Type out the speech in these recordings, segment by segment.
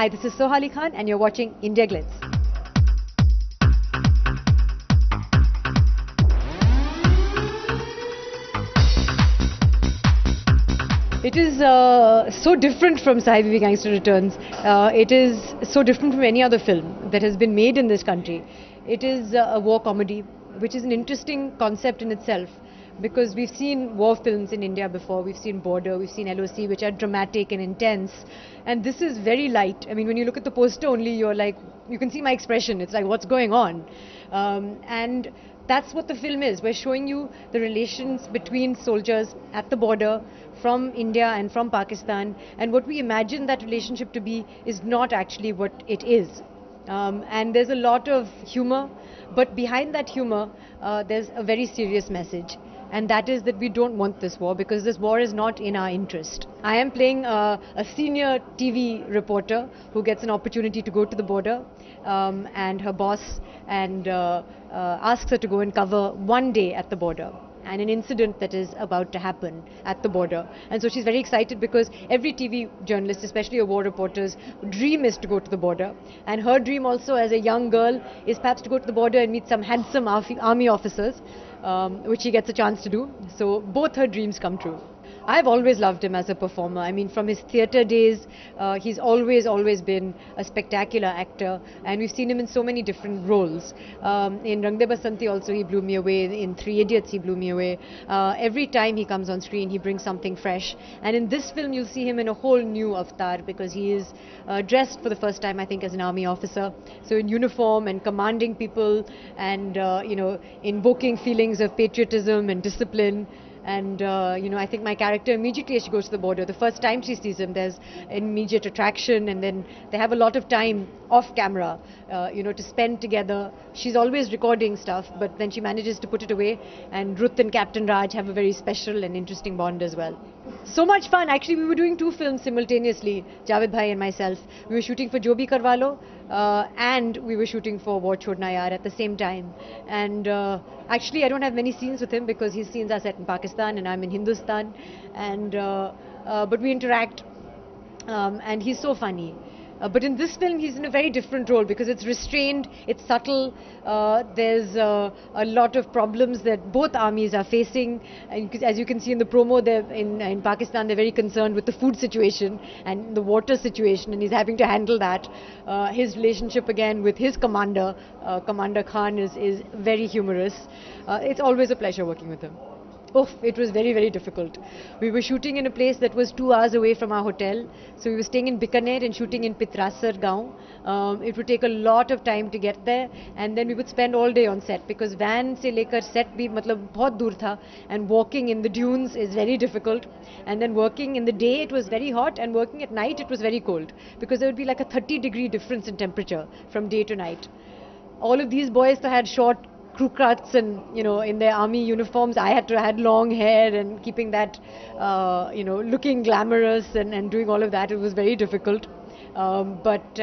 Hi, this is Sohali Khan and you're watching India Glitz. It is so different from Sahibi Gangster Returns. It is so different from any other film that has been made in this country. It is a war comedy, which is an interesting concept in itself. Because we've seen war films in India before, we've seen Border, we've seen LOC, which are dramatic and intense, and this is very light. I mean, when you look at the poster only, you're like, you can see my expression, it's like, what's going on? And that's what the film is. We're showing you the relations between soldiers at the border from India and from Pakistan, and what we imagine that relationship to be is not actually what it is. And there's a lot of humor, but behind that humor, there's a very serious message. And that is that we don't want this war because this war is not in our interest. I am playing a senior TV reporter who gets an opportunity to go to the border, and her boss asks her to go and cover one day at the border and an incident that is about to happen at the border. And so she's very excited because every TV journalist, especially a war reporter's dream is to go to the border. And her dream also as a young girl is perhaps to go to the border and meet some handsome army officers, which she gets a chance to do. So both her dreams come true. I've always loved him as a performer. I mean, from his theatre days, he's always been a spectacular actor, and we've seen him in so many different roles. In Rang De Basanti also he blew me away, in Three Idiots he blew me away. Every time he comes on screen he brings something fresh, and in this film you'll see him in a whole new avatar because he is dressed for the first time, I think, as an army officer. So in uniform and commanding people and invoking feelings of patriotism and discipline. And I think my character immediately as she goes to the border, the first time she sees him, there's immediate attraction, and then they have a lot of time off camera, to spend together. She's always recording stuff, but then she manages to put it away, and Ruth and Captain Raj have a very special and interesting bond as well. So much fun. Actually, we were doing two films simultaneously, Javed Bhai and myself. We were shooting for Jo Bhi Karwa Lo, and we were shooting for War Chhodna Yaar at the same time. And actually, I don't have many scenes with him because his scenes are set in Pakistan and I'm in Hindustan. And but we interact, and he's so funny. But in this film, he's in a very different role because it's restrained, it's subtle. There's a lot of problems that both armies are facing. And as you can see in the promo, in Pakistan, they're very concerned with the food situation and the water situation, and he's having to handle that. His relationship again with his commander, Commander Khan, is very humorous. It's always a pleasure working with him. Oh, it was very difficult. We were shooting in a place that was 2 hours away from our hotel. So we were staying in Bikaner and shooting in Pitrasar Gaon. It would take a lot of time to get there, and then we would spend all day on set because van se lekar set bhi matlab bahut dur tha, and walking in the dunes is very difficult. And then working in the day it was very hot, and working at night it was very cold because there would be like a 30-degree difference in temperature from day to night. All of these boys had short crew cuts and in their army uniforms. I had long hair and keeping that looking glamorous and doing all of that. It was very difficult, but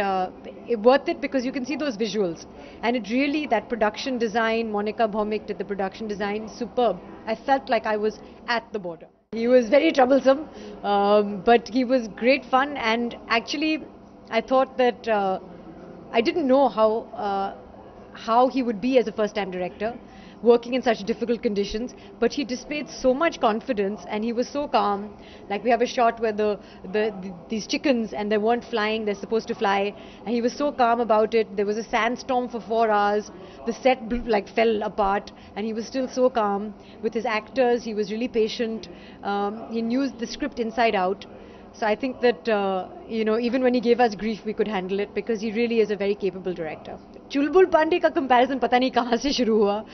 worth it because you can see those visuals, and it really, that production design, Monica Bhomik did the production design, superb. I felt like I was at the border. He was very troublesome, but he was great fun. And actually I thought that I didn't know how he would be as a first-time director, working in such difficult conditions, but he displayed so much confidence and he was so calm. Like we have a shot where these chickens, and they weren't flying, they're supposed to fly, and he was so calm about it. There was a sandstorm for 4 hours, the set fell apart, and he was still so calm. With his actors, he was really patient. He knew the script inside out. So I think that, even when he gave us grief, we could handle it because he really is a very capable director. Chulbul Pandey ka comparison pata nahi kahan se shuru hua.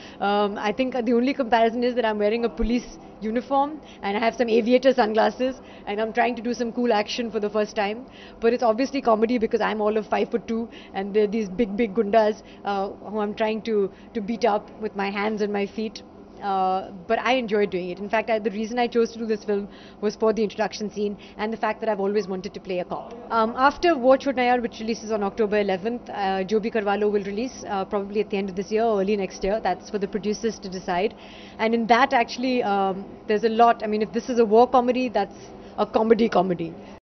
I think the only comparison is that I'm wearing a police uniform and I have some aviator sunglasses and I'm trying to do some cool action for the first time. But it's obviously comedy because I'm all of 5'2" and they're these big gundas who I'm trying to beat up with my hands and my feet. But I enjoyed doing it. In fact, the reason I chose to do this film was for the introduction scene and the fact that I've always wanted to play a cop. After War Chhodna Yaar, which releases on October 11th, Jo Bhi Karwa Lo will release probably at the end of this year or early next year. That's for the producers to decide. And in that, actually, there's a lot. I mean, if this is a war comedy, that's a comedy.